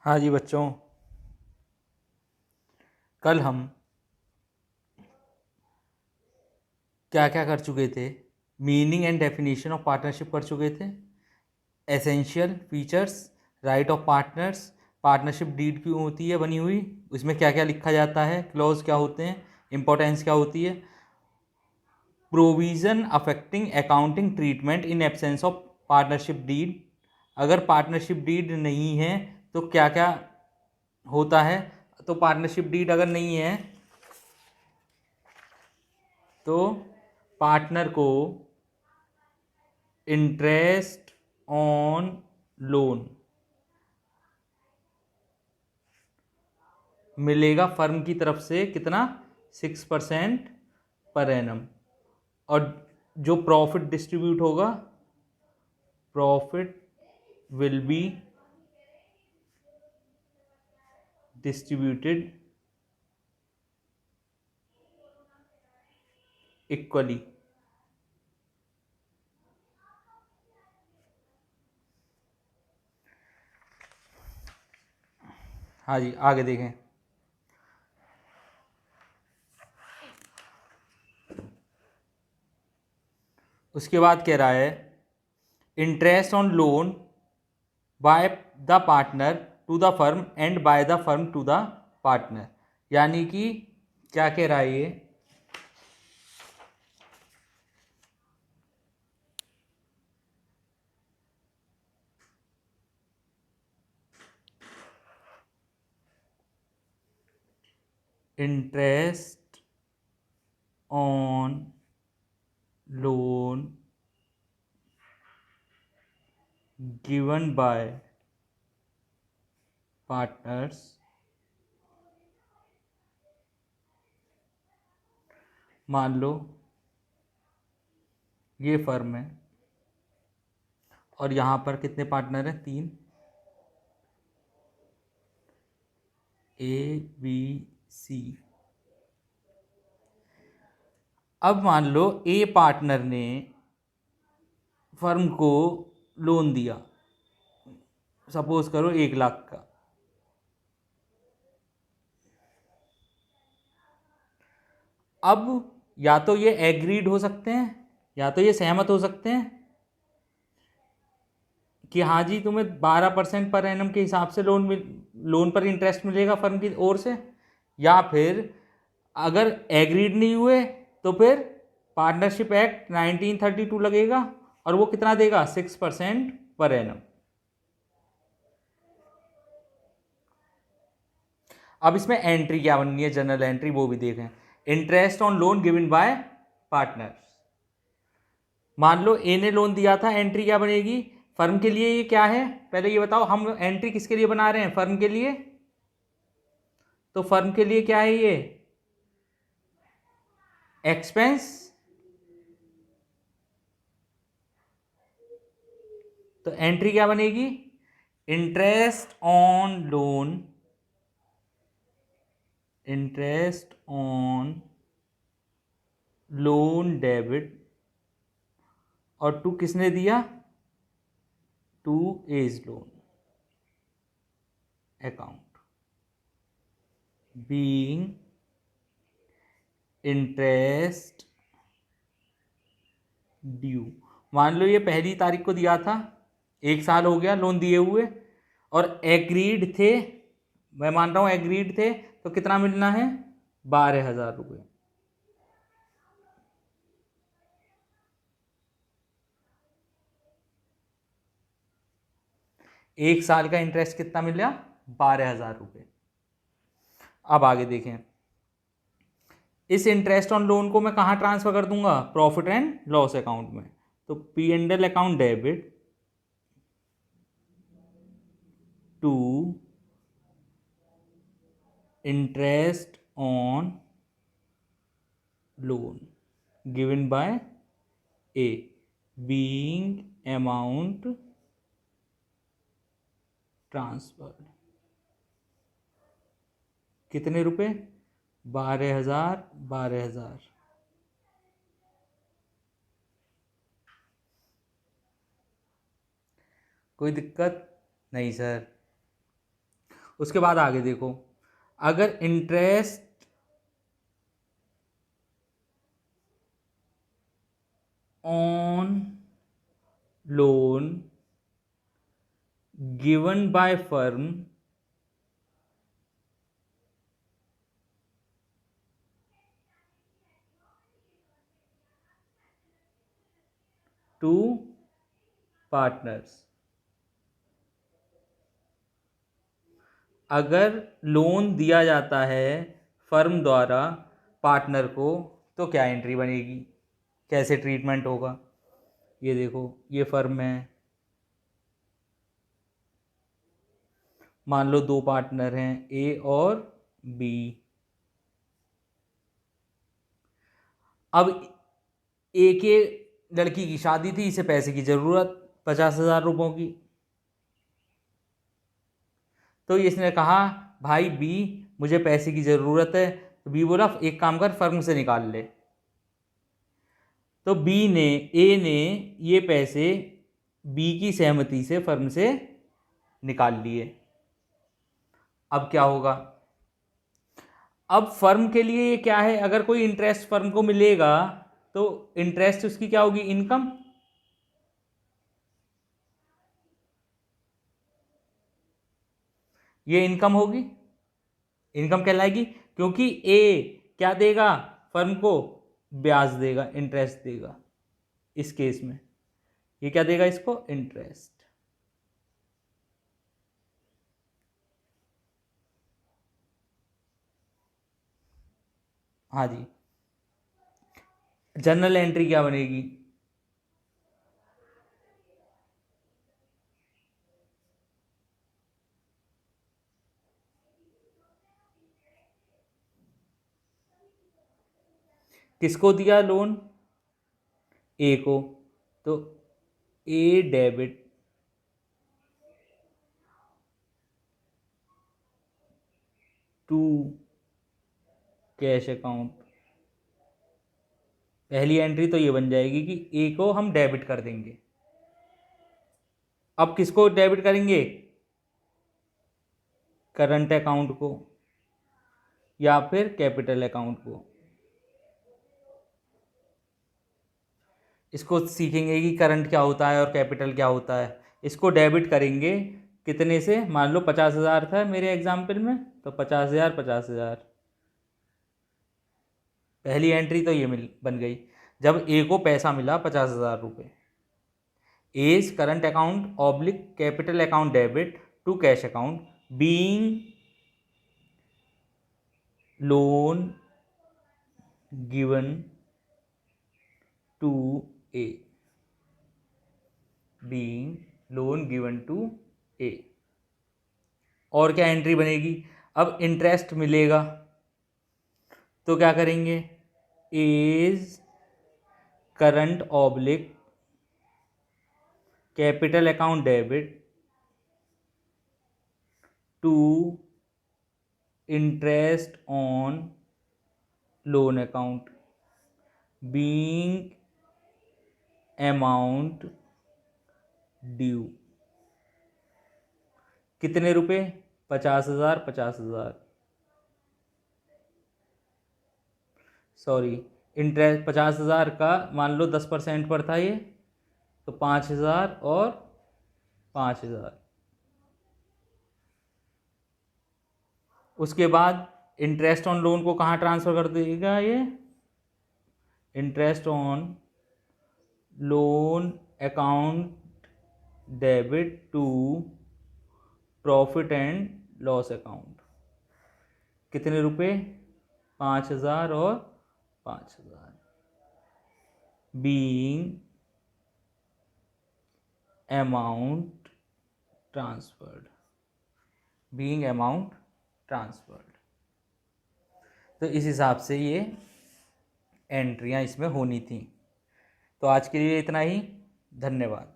हाँ जी बच्चों, कल हम क्या क्या कर चुके थे। Meaning and definition of partnership कर चुके थे। Essential features, right of partners, partnership deed क्यों होती है बनी हुई, उसमें क्या क्या लिखा जाता है, क्लॉज क्या होते हैं, इंपॉर्टेंस क्या होती है, provision affecting accounting treatment in absence of partnership deed, अगर पार्टनरशिप डीड नहीं है तो क्या क्या होता है। तो पार्टनरशिप डीड अगर नहीं है तो पार्टनर को इंटरेस्ट ऑन लोन मिलेगा फर्म की तरफ से, कितना, 6% पर एनम। और जो प्रॉफिट डिस्ट्रीब्यूट होगा, profit will be distributed equally. हाँ जी, आगे देखें। उसके बाद कह रहा है interest on loan by the partner to the firm and by the firm to the partner. यानी कि क्या कह रहा है ये, interest on loan given by partners मान लो ये फर्म है और यहाँ पर कितने पार्टनर हैं, 3, ABC। अब मान लो ए पार्टनर ने फर्म को लोन दिया, सपोज करो 1 लाख का। अब या तो ये एग्रीड हो सकते हैं या तो ये सहमत हो सकते हैं कि हाँ जी तुम्हें 12% पर एनम के हिसाब से लोन पर इंटरेस्ट मिलेगा फर्म की ओर से। या फिर अगर एग्रीड नहीं हुए तो फिर पार्टनरशिप एक्ट 1932 लगेगा और वो कितना देगा, 6% पर एनम। अब इसमें एंट्री क्या बननी है, जनरल एंट्री, वो भी देखें। Interest on loan given bye partners. मान लो ए ने लोन दिया था, एंट्री क्या बनेगी फर्म के लिए, ये क्या है पहले ये बताओ। हम एंट्री किसके लिए बना रहे हैं, फर्म के लिए। तो फर्म के लिए क्या है ये, एक्सपेंस। तो एंट्री क्या बनेगी, interest on loan, interest on loan debit, और टू किसने दिया, to as loan account being interest due. मान लो ये 1 तारीख को दिया था, 1 साल हो गया लोन दिए हुए, और एग्रीड थे, मैं मान रहा हूं एग्रीड थे, तो कितना मिलना है, 12,000 रुपये। 1 साल का इंटरेस्ट कितना मिला, 12,000 रुपये। अब आगे देखें, इस इंटरेस्ट ऑन लोन को मैं कहाँ ट्रांसफर कर दूंगा, प्रॉफिट एंड लॉस अकाउंट में। तो P&L account debit to interest on loan given by A being amount transferred. कितने रुपए, 12,000, 12,000। कोई दिक्कत नहीं सर। उसके बाद आगे देखो, अगर interest on loan given by firm to partners, अगर लोन दिया जाता है फर्म द्वारा पार्टनर को तो क्या एंट्री बनेगी, कैसे ट्रीटमेंट होगा। ये देखो, ये फर्म है, मान लो दो पार्टनर हैं ए और बी। अब ए के लड़की की शादी थी, इसे पैसे की ज़रूरत 50,000 रुपयों की, तो इसने कहा भाई बी मुझे पैसे की ज़रूरत है, तो बी बोला एक काम कर फर्म से निकाल ले। तो ए ने ये पैसे बी की सहमति से फर्म से निकाल लिए। अब क्या होगा, अब फर्म के लिए ये क्या है, अगर कोई इंटरेस्ट फर्म को मिलेगा तो इंटरेस्ट उसकी क्या होगी, इनकम। ये इनकम होगी, इनकम कहलाएगी, क्योंकि ए क्या देगा फर्म को, ब्याज देगा, इंटरेस्ट देगा। इस केस में ये क्या देगा इसको, इंटरेस्ट। हाँ जी, जर्नल एंट्री क्या बनेगी, किसको दिया लोन, ए को, तो ए डेबिट टू कैश अकाउंट। पहली एंट्री तो ये बन जाएगी कि ए को हम डेबिट कर देंगे। अब किसको डेबिट करेंगे, करंट अकाउंट को या फिर कैपिटल अकाउंट को। इसको सीखेंगे कि करंट क्या होता है और कैपिटल क्या होता है। इसको डेबिट करेंगे कितने से, मान लो 50,000 था मेरे एग्जाम्पल में, तो 50,000 50,000, पहली एंट्री तो ये बन गई। जब ए को पैसा मिला 50,000 रुपये, as current account oblique capital account debit to cash account being loan given to A, being loan given to A. और क्या एंट्री बनेगी, अब इंटरेस्ट मिलेगा तो क्या करेंगे, as current oblique capital account debit to interest on loan account being amount due. कितने रुपए, 50,000 50,000, सॉरी इंटरेस्ट 50,000 का मान लो 10% पर था ये, तो 5,000 और 5,000। उसके बाद इंटरेस्ट ऑन लोन को कहाँ ट्रांसफ़र कर देगा ये, interest on loan account debit to profit and loss account. कितने रुपए, 5,000 और 5,000, being amount transferred, being amount transferred. तो इस हिसाब से ये एंट्रियां इसमें होनी थी। तो आज के लिए इतना ही, धन्यवाद।